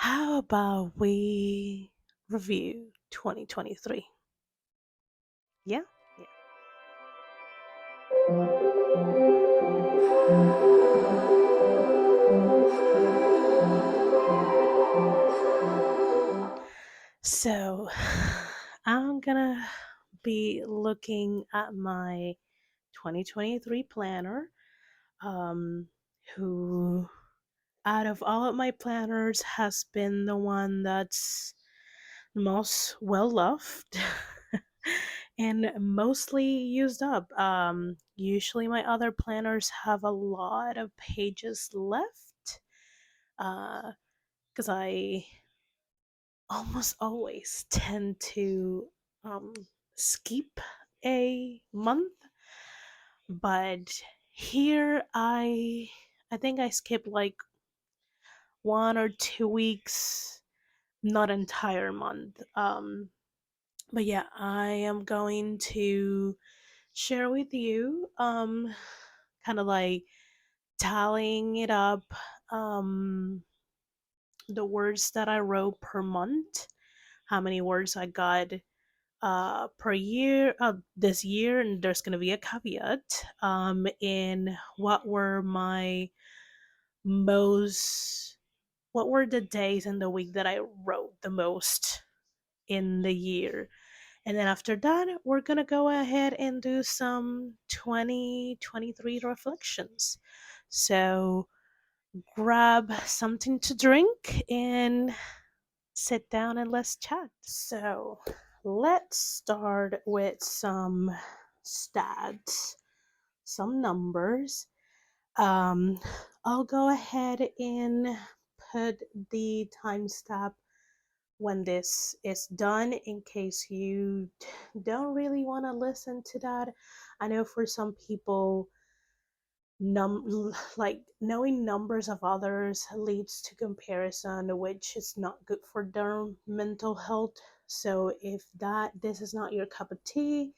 How about we review 2023? Yeah? Yeah. So, I'm gonna be looking at my 2023 planner, um, who out of all of my planners has been the one that's most well loved and mostly used up. Usually my other planners have a lot of pages left because I almost always tend to um, skip a month, but here I think I skipped like 1 or 2 weeks, not entire month. But yeah, I am going to share with you kind of like tallying it up, um the words that I wrote per month, how many words I got per year, this year, and there's going to be a caveat, in most what were the days in the week that I wrote the most in the year. And then after that, we're going to go ahead and do some 2023 reflections. So grab something to drink and sit down and let's chat. So let's start with some stats, some numbers. Um, I'll go ahead and put the timestamp when this is done in case you don't really want to listen to that. I know for some people, like knowing numbers of others leads to comparison, which is not good for their mental health. So if this is not your cup of tea,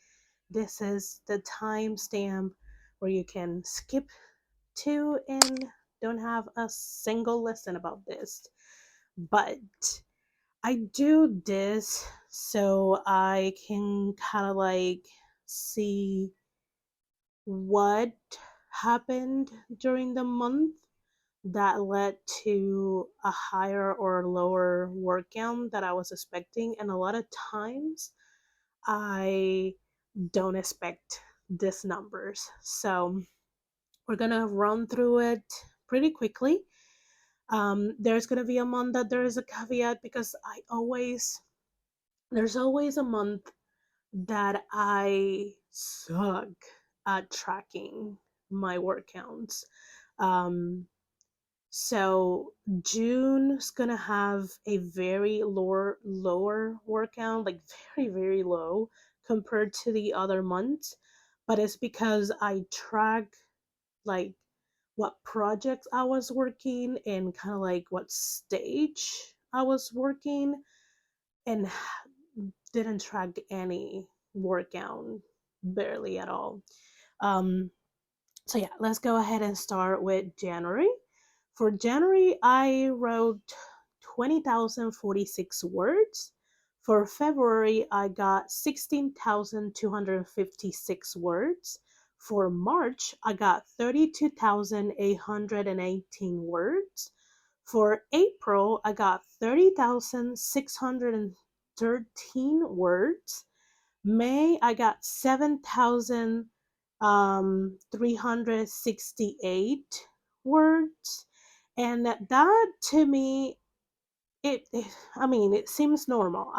this is the timestamp where you can skip to and don't have a single lesson about this. But I do this so I can kind of like see what happened during the month that led to a higher or lower work count that I was expecting. And a lot of times I don't expect these numbers. So we're gonna run through it pretty quickly. There's gonna be a month that there is a caveat because there's always a month that I suck at tracking my work counts. Um, so June's gonna have a very lower work count, like very, very low compared to the other months. But it's because I track like what projects I was working and kind of like what stage I was working, and didn't track any workout barely at all. Um, so yeah, let's go ahead and start with January. For January, I wrote 20,046 words. For February, I got 16,256 words. For March, I got 32,818 words. For April, I got 30,613 words. May, I got 7,368 words. And that to me, I mean, it seems normal.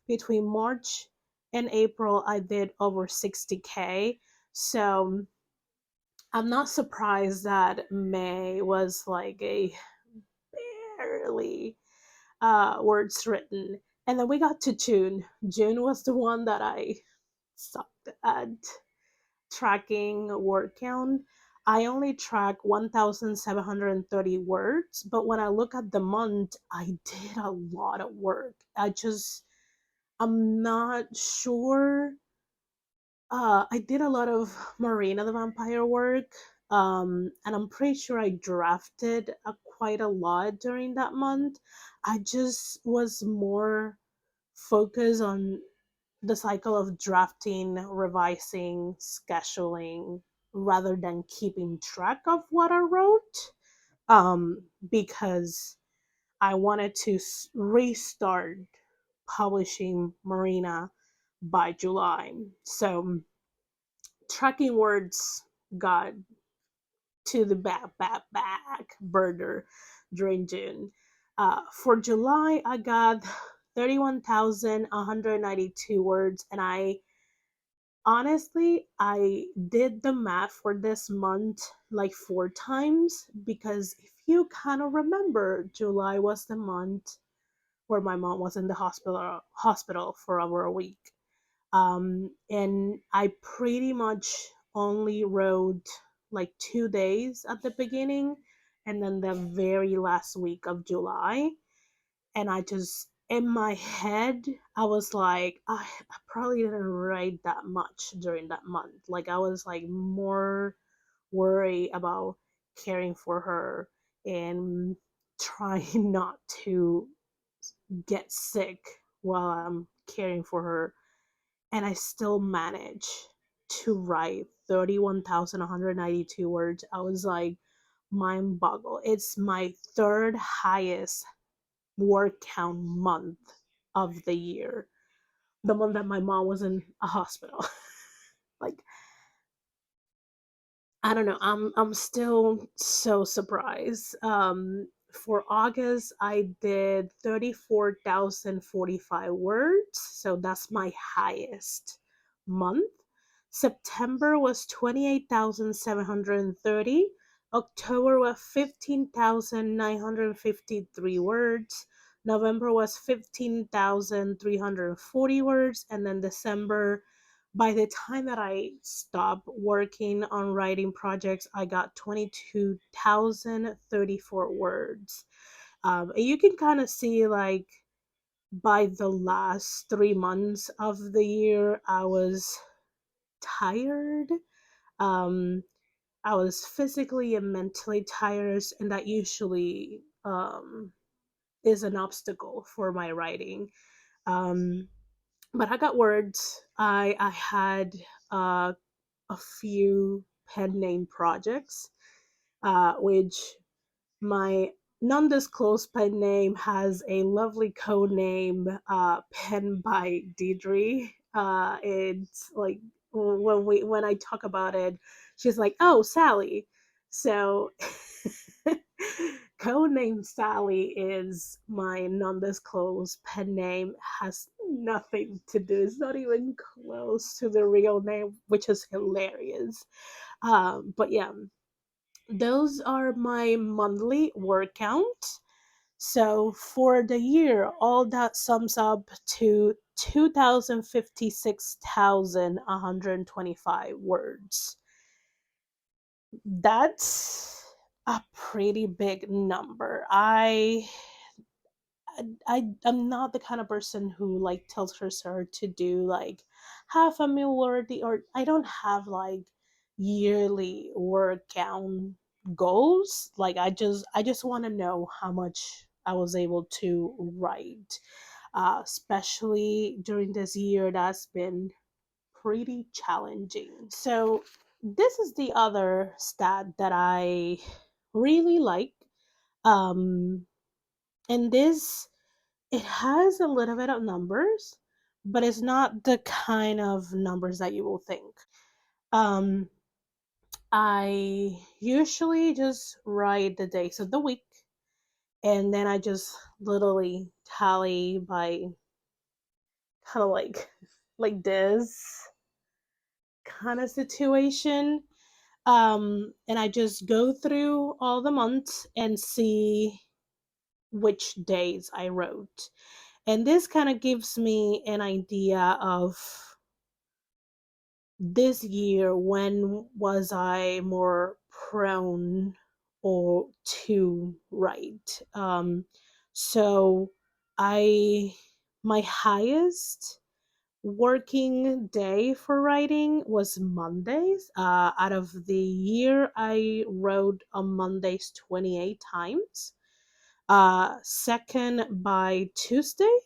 Between March and April, I did over 60K. So I'm not surprised that May was like a barely words written. And then we got to June. June was the one that I sucked at tracking word count. I only track 1,730 words, but when I look at the month, I did a lot of work. I'm not sure. I did a lot of Marina the Vampire work. And I'm pretty sure I drafted quite a lot during that month. I just was more focused on the cycle of drafting, revising, scheduling, rather than keeping track of what I wrote. Because I wanted to restart publishing Marina by July. So tracking words got to the back burner during June. For July, I got 31,192 words, and I did the math for this month like four times because if you kind of remember, July was the month where my mom was in the hospital for over a week. And I pretty much only wrote like 2 days at the beginning and then the very last week of July. And I just, in my head, I was like, I probably didn't write that much during that month. Like, I was like more worried about caring for her and trying not to get sick while I'm caring for her, and I still managed to write 31,192 words. I was like mind boggled. It's my third highest word count month of the year. The month that my mom was in a hospital. Like, I don't know. I'm still so surprised. For August, I did 34,045 words, so that's my highest month. September was 28,730. October was 15,953 words. November was 15,340 words, and then December, by the time that I stopped working on writing projects, I got 22,034 words. And you can kind of see, like, by the last 3 months of the year, I was tired. Um, I was physically and mentally tired, and that usually is an obstacle for my writing. Um, but I got words. I had uh, a few pen name projects, which my non-disclosed pen name has a lovely code name, pen by Deidre. It's like when I talk about it, she's like, "Oh, Sally." So code name Sally is my non-disclosed pen name. Has nothing to do. It's not even close to the real name, which is hilarious. But yeah, those are my monthly word count. So for the year, all that sums up to 2,056,125 words. That's a pretty big number. I'm not the kind of person who like tells herself to do like half a mil worthy, or I don't have like yearly word count goals. Like, I just want to know how much I was able to write, especially during this year that's been pretty challenging. So this is the other stat that I really like. um and this, it has a little bit of numbers, but it's not the kind of numbers that you will think. Um, I usually just write the days of the week, and then I just literally tally by kind of like this kind of situation. And I just go through all the months and see which days I wrote. And this kind of gives me an idea of this year, when was I more prone or to write. So I, my highest working day for writing was Mondays. Out of the year, I wrote on Mondays 28 times. Second by Tuesday,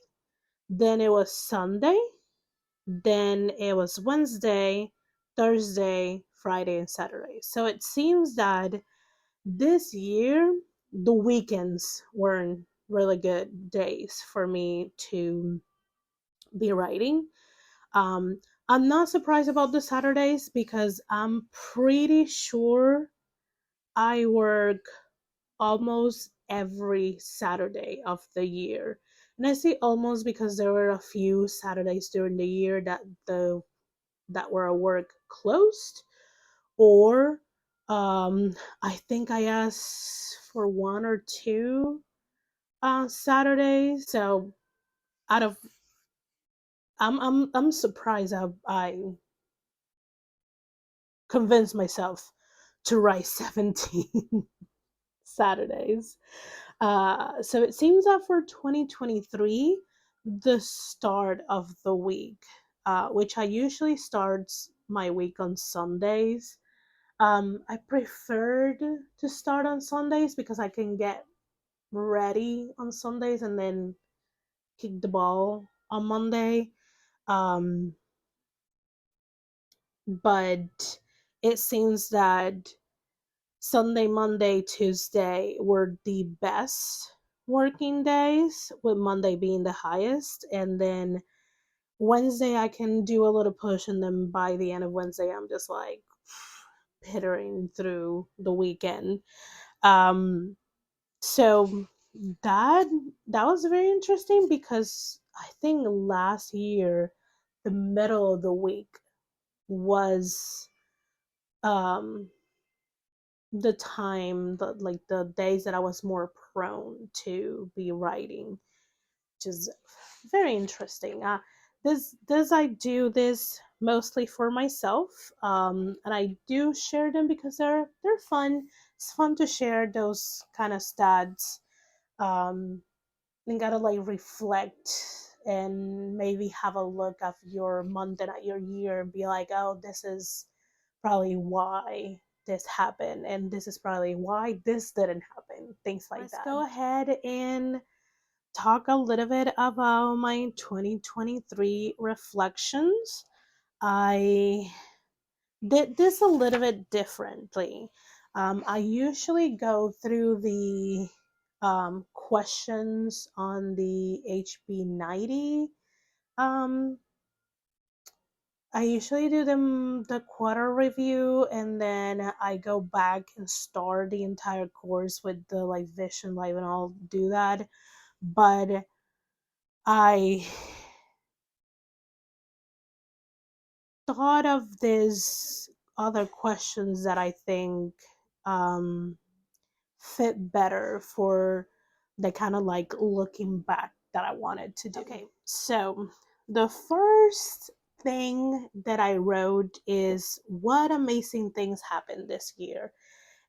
then it was Sunday, then it was Wednesday, Thursday, Friday, and Saturday. So it seems that this year the weekends weren't really good days for me to be writing. um I'm not surprised about the Saturdays because I'm pretty sure I work almost every Saturday of the year. And I say almost because there were a few Saturdays during the year that were work closed, or I think I asked for one or two Saturdays. So out of I'm surprised I convinced myself to write 17 Saturdays. So it seems that for 2023, the start of the week, which I usually starts my week on Sundays, I preferred to start on Sundays because I can get ready on Sundays and then kick the ball on Monday. Um, but it seems that Sunday, Monday, Tuesday were the best working days, with Monday being the highest. And then Wednesday, I can do a little push. And then by the end of Wednesday, I'm just like pittering through the weekend. Um, so that that was very interesting because I think last year, the middle of the week was um the time, the days that I was more prone to be writing, which is very interesting. This I do this mostly for myself, and I do share them because they're fun. It's fun to share those kind of stats. Um, and gotta like reflect and maybe have a look at your month and at your year and be like, oh, this is probably why this happened, and this is probably why this didn't happen, things like that. Let's go ahead and talk a little bit about my 2023 reflections. I did this a little bit differently. I usually go through the questions on the HB90. um, I usually do them the quarter review, and then I go back and start the entire course with the like Vision Live, and I'll do that. But I thought of these other questions that I think um, fit better for the kind of like looking back that I wanted to do. Okay, so the first thing that I wrote is what amazing things happened this year.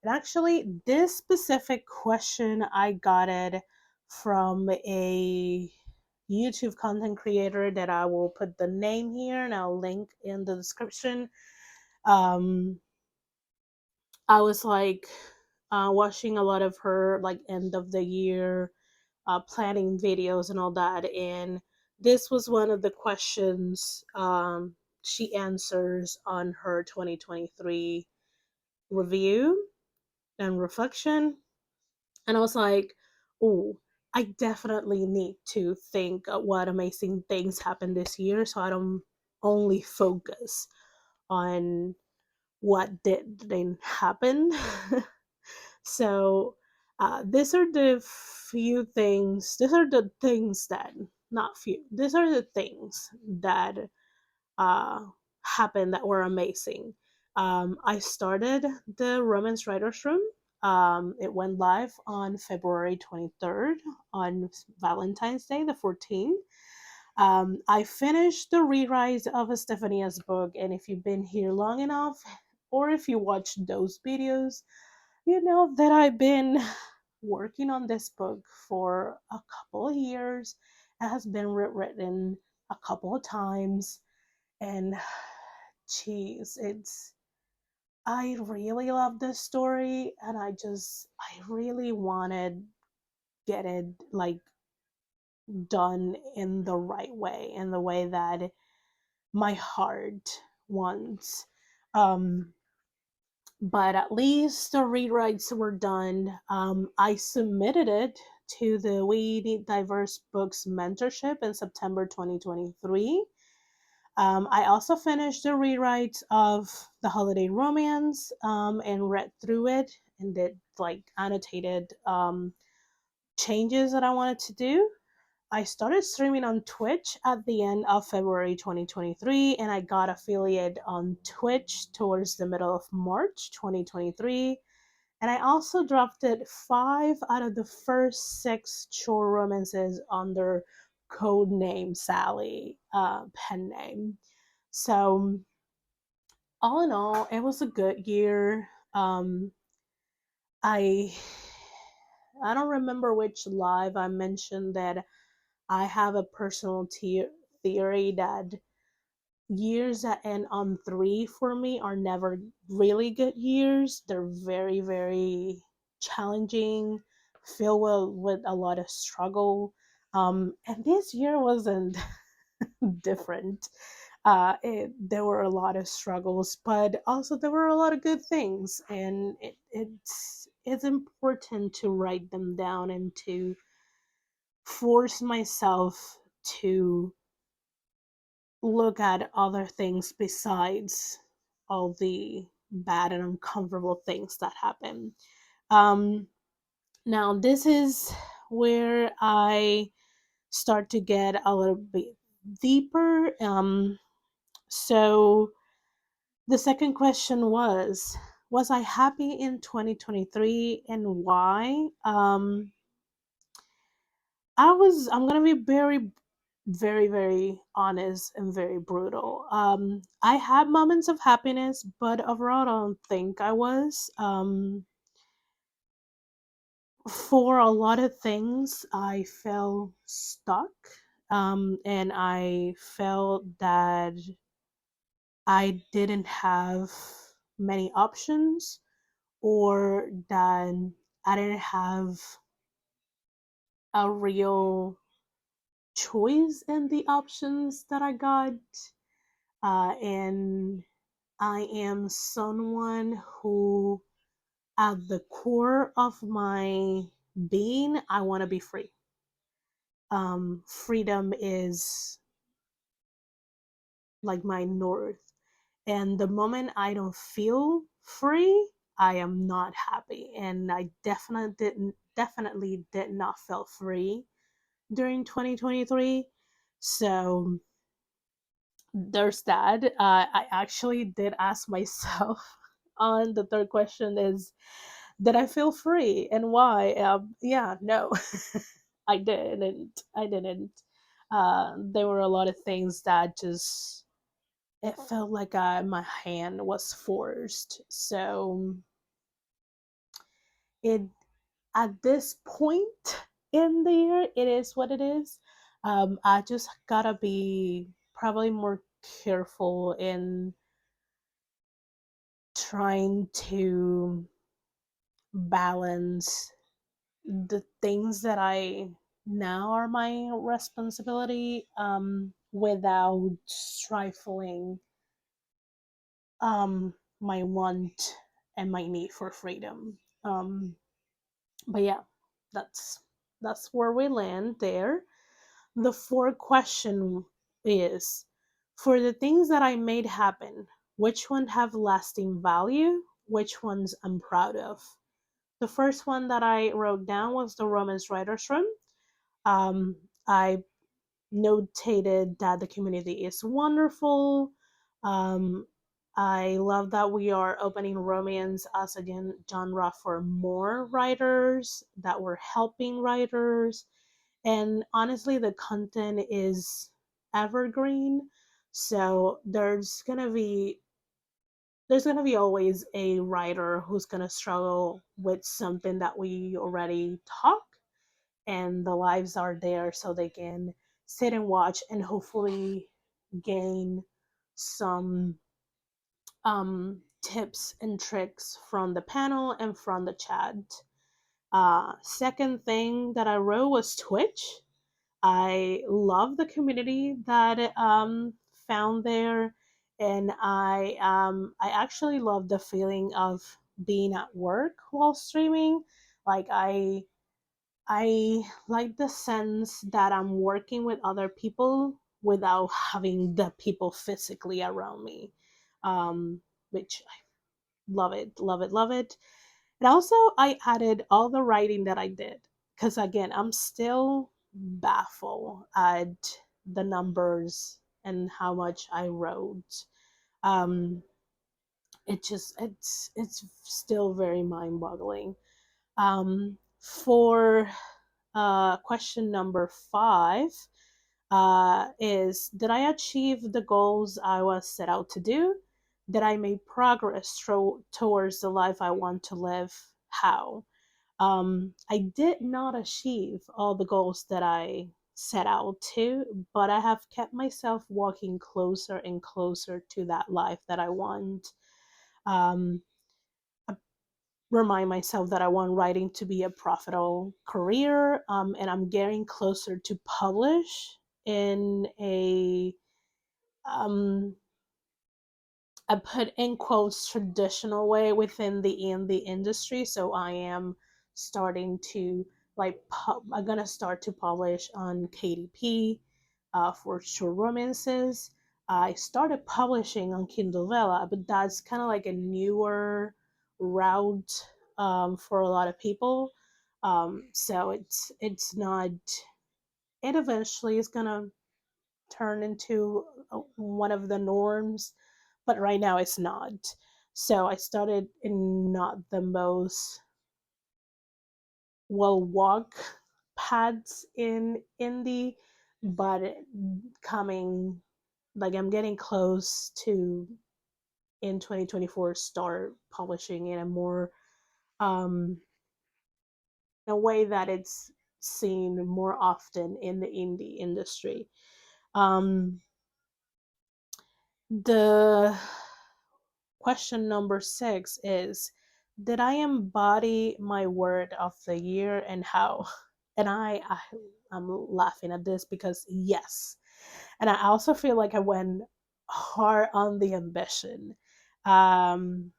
And actually, this specific question, I got it from a YouTube content creator that I will put the name here and I'll link in the description. Um, I was like watching a lot of her like end of the year planning videos and all that, and this was one of the questions she answers on her 2023 review and reflection. And I was like, oh, I definitely need to think what amazing things happened this year so I don't only focus on what didn't happen. So these are the few things, these are the things that, not few, these are the things that uh, happened that were amazing. I started the Romance Writers Room. It went live on February 23rd, on Valentine's Day, the 14th. I finished the rewrite of Stephania's book, and if you've been here long enough, or if you watched those videos, you know that I've been working on this book for a couple of years. It has been written a couple of times, and geez, I really love this story, and I really wanted get it like done in the right way, in the way that my heart wants. Um, but at least the rewrites were done. I submitted it to the We Need Diverse Books mentorship in September 2023. I also finished the rewrite of The Holiday Romance, and read through it and did like annotated changes that I wanted to do. I started streaming on Twitch at the end of February 2023, and I got affiliate on Twitch towards the middle of March 2023. And I also drafted 5 out of the first 6 chore romances under code name Sally, pen name. So, all in all, it was a good year. I I don't remember which live I mentioned that I have a personal theory that years that end on three for me are never really good years. They're very, very challenging, filled with a lot of struggle. And this year wasn't different. There were a lot of struggles, but also there were a lot of good things, and it's important to write them down and to force myself to look at other things besides all the bad and uncomfortable things that happen. Um, Now, this is where I start to get a little bit deeper. So, the second question was I happy in 2023 and why? I'm going to be very, very, very honest and very brutal. I had moments of happiness, but overall, I don't think I was. For a lot of things, I felt stuck, and I felt that I didn't have many options, or that I didn't have a real choice in the options that I got. And I am someone who, at the core of my being, I want to be free. Freedom is like my north. And the moment I don't feel free, I am not happy. And I definitely did not feel free during 2023. So there's that. I actually did ask myself on the third question is, did I feel free and why? Yeah, no, I didn't. I didn't. There were a lot of things that just it felt like my hand was forced. So it at this point in the year, it is what it is. I just gotta be probably more careful in trying to balance the things that I now are my responsibility, without stifling my want and my need for freedom. But yeah, that's that's where we land there. The fourth question is, for the things that I made happen, which ones have lasting value? Which ones I'm proud of? The first one that I wrote down was the Romance Writers Room. I notated that the community is wonderful. Um, I love that we are opening romance as a genre for more writers, that we're helping writers, and honestly, the content is evergreen. So there's gonna be always a writer who's gonna struggle with something that we already talk, and the lives are there so they can sit and watch and hopefully gain some tips and tricks from the panel and from the chat. Second thing that I wrote was Twitch. I love the community that found there, and I actually love the feeling of being at work while streaming. Like I like the sense that I'm working with other people without having the people physically around me, which I love it, love it, love it. And also, I added all the writing that I did because, again, I'm still baffled at the numbers and how much I wrote. Um, it's still very mind boggling. For question number 5 is, did I achieve the goals I was set out to do? Did I make progress towards the life I want to live? How? I did not achieve all the goals that I set out to, but I have kept myself walking closer and closer to that life that I want. Um, Remind myself that I want writing to be a profitable career, and I'm getting closer to publish in a um, I put in quotes traditional way within the industry. So I am starting to I'm gonna start to publish on KDP for short romances. I started publishing on Kindle Vella, but that's kind of like a newer route for a lot of people. So it's not. It eventually is gonna turn into one of the norms, but right now it's not. So I started in not the most well walk paths in indie, but coming like I'm getting close to in 2024 start publishing in a more um in a way that it's seen more often in the indie industry. um the question number 6 is, did I embody my word of the year and how? And I'm laughing at this because yes. And I also feel like I went hard on the ambition. Um,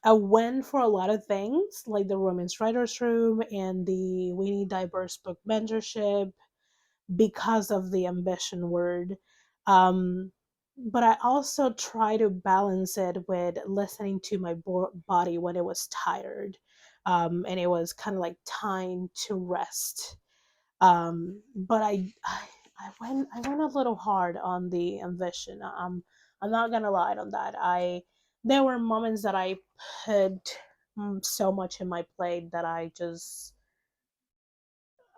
I went for a lot of things like the Women's Writers Room and the We Need Diverse Book Mentorship because of the ambition word. Um, but I also try to balance it with listening to my body when it was tired. And it was kind of like time to rest. But I went a little hard on the ambition. I'm not gonna lie on that. There were moments that I put so much in my plate that I just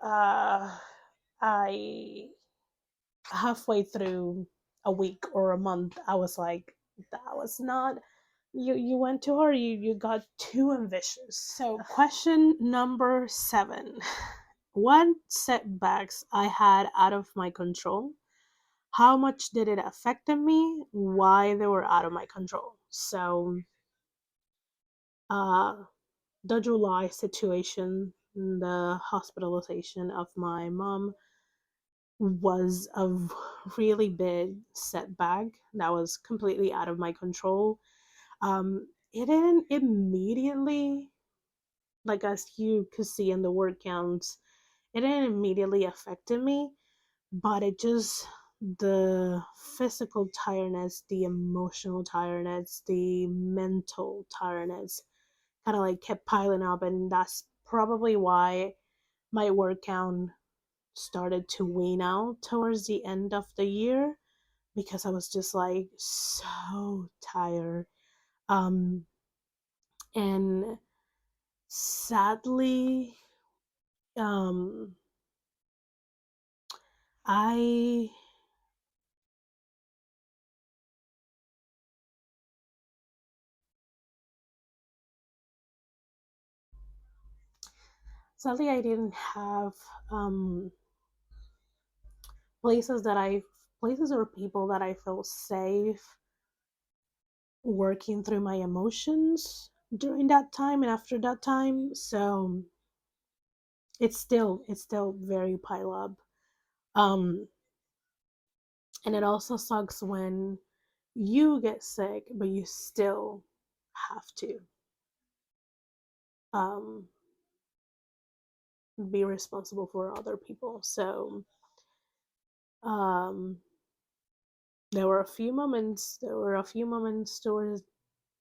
uh I halfway through a week or a month, I was like, that was not, you went too hard, you got too ambitious. So question number 7, what setbacks I had out of my control, how much did it affect me, why they were out of my control. So uh the July situation, the hospitalization of my mom was a really big setback that was completely out of my control. It didn't immediately, like as you could see in the word counts, it didn't immediately affected me, but it just, the physical tiredness, the emotional tiredness, the mental tiredness kind of like kept piling up, and that's probably why my word count started to wane out towards the end of the year because I was just like so tired. Um, and sadly, um, I sadly I didn't have um places that I places or people that I feel safe working through my emotions during that time and after that time. So it's still very pile up. Um and it also sucks when you get sick but you still have to um be responsible for other people. So um there were a few moments towards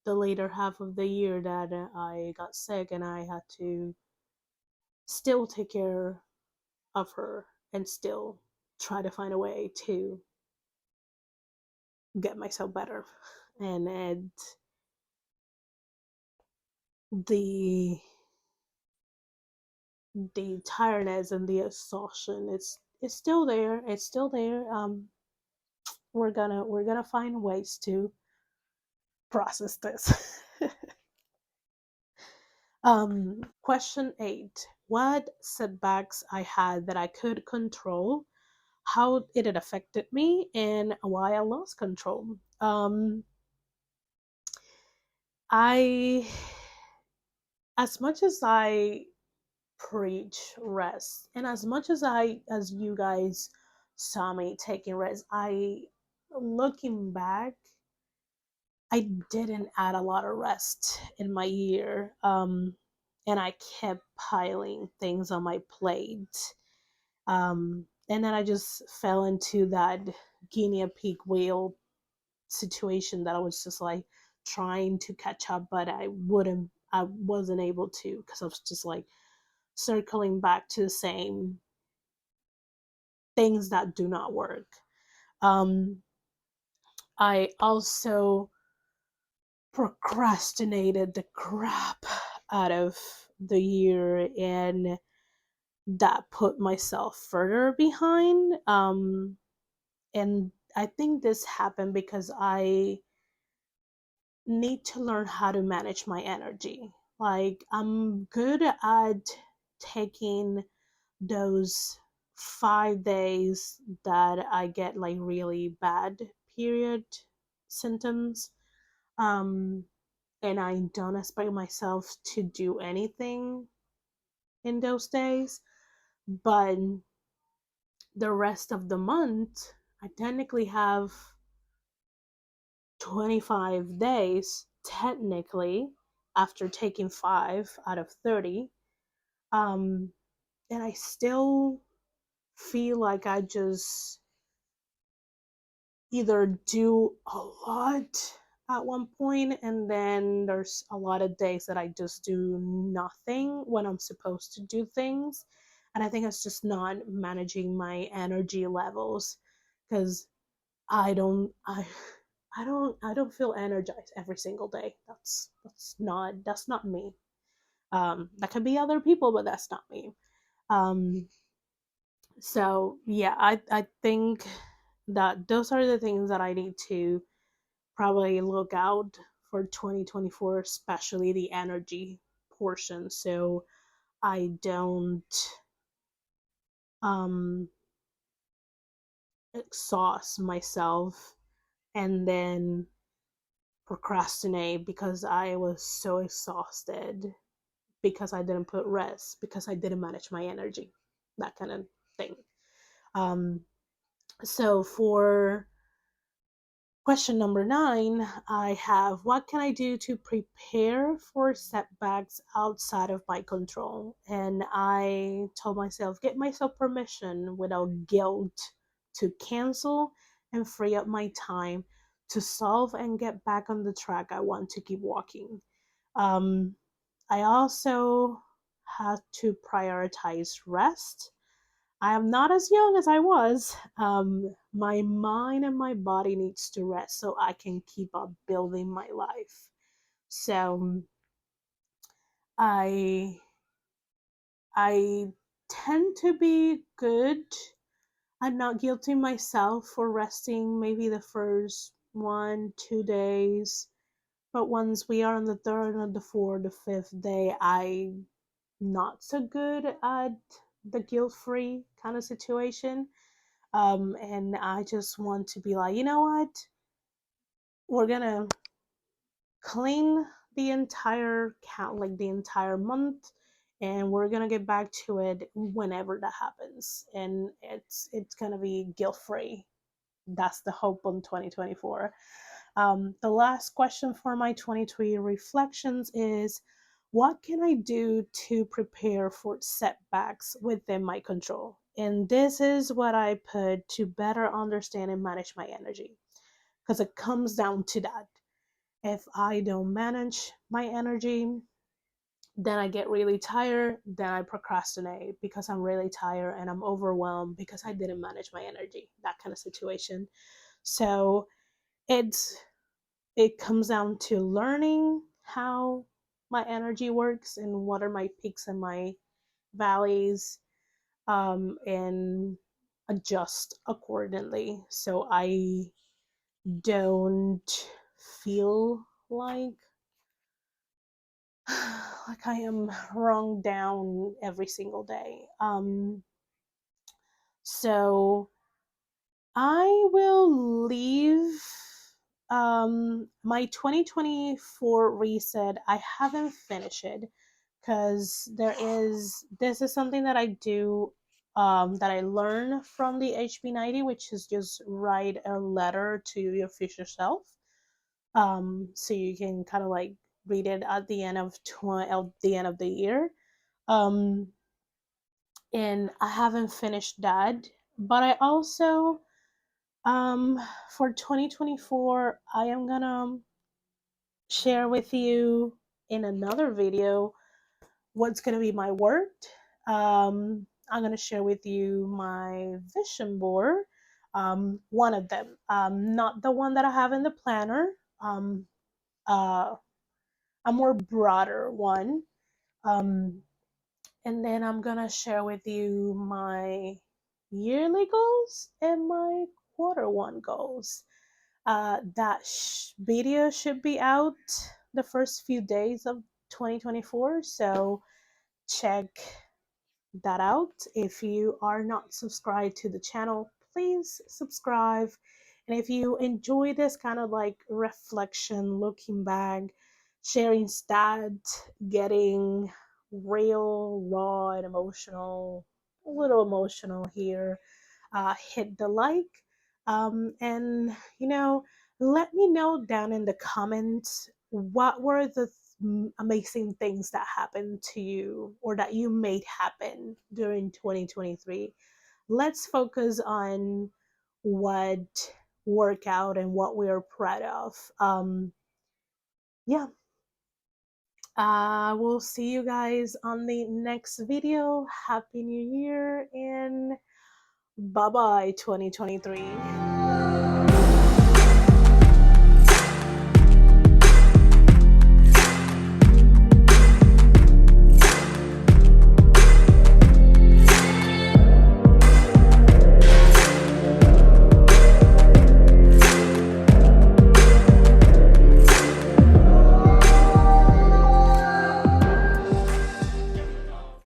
the later half of the year that I got sick and I had to still take care of her and still try to find a way to get myself better. And the the tiredness and the exhaustion, it's still there. It's still there. We're gonna find ways to process this. Question 8. What setbacks I had that I could control, how it had affected me, and why I lost control. I, as much as I preach rest, and as much as you guys saw me taking rest, looking back, I didn't add a lot of rest in my year. And I kept piling things on my plate. And then I just fell into that guinea pig wheel situation that I was just like trying to catch up, but I wasn't able to because I was just like circling back to the same things that do not work. Um, I also procrastinated the crap out of the year, and that put myself further behind. And I think this happened because I need to learn how to manage my energy. Like, I'm good at taking those 5 days that I get like really bad period symptoms. Um, and I don't expect myself to do anything in those days. But the rest of the month, I technically have 25 days, technically, after taking 5 out of 30. Um, and I still feel like I just either do a lot at one point, and then there's a lot of days that I just do nothing when I'm supposed to do things. And I think it's just not managing my energy levels because I don't I I don't feel energized every single day. That's not me. That could be other people, but that's not me. Um, so yeah, I think that those are the things that I need to probably look out for 2024, especially the energy portion. So I don't um exhaust myself and then procrastinate because I was so exhausted because I didn't put rest, because I didn't manage my energy, that kind of thing. Um, so for question number 9, I have, what can I do to prepare for setbacks outside of my control? And I told myself, get myself permission without guilt to cancel and free up my time to solve and get back on the track I want to keep walking. Um, I also had to prioritize rest. I am not as young as I was. My mind and my body needs to rest so I can keep up building my life. So I I tend to be good at not guilting myself for resting maybe the first 1, 2 days. But once we are on the third or the fourth, the fifth day, I not so good at the guilt free kind of situation. And I just want to be like, you know what? We're gonna clean the entire count, like the entire month, and we're gonna get back to it whenever that happens. And it's gonna be guilt free. That's the hope on 2024. The last question for my 2020 reflections is, what can I do to prepare for setbacks within my control? And this is what I put: to better understand and manage my energy, because it comes down to that. If I don't manage my energy, then I get really tired, then I procrastinate because I'm really tired and I'm overwhelmed because I didn't manage my energy, that kind of situation. So it's it comes down to learning how my energy works and what are my peaks and my valleys, and adjust accordingly so I don't feel like I am rung down every single day. So I will leave my 2024 reset. I haven't finished it because this is something that I do, that I learn from the HB90, which is just write a letter to your future self. So you can kind of like read it at the end of at the end of the year. Um, and I haven't finished that, but I also, um, for 2024, I am gonna share with you in another video what's gonna be my word. I'm gonna share with you my vision board. One of them, not the one that I have in the planner. Um, uh, a more broader one. Um, and then I'm gonna share with you my yearly goals and my quarter one goals. That video should be out the first few days of 2024, so check that out. If you are not subscribed to the channel, please subscribe. And if you enjoy this kind of like reflection, looking back, sharing stats, getting real, raw, and emotional, a little emotional here, hit the like. And, let me know down in the comments what were the amazing things that happened to you or that you made happen during 2023. Let's focus on what worked out and what we are proud of. Yeah, we'll see you guys on the next video. Happy New Year and bye bye 2023.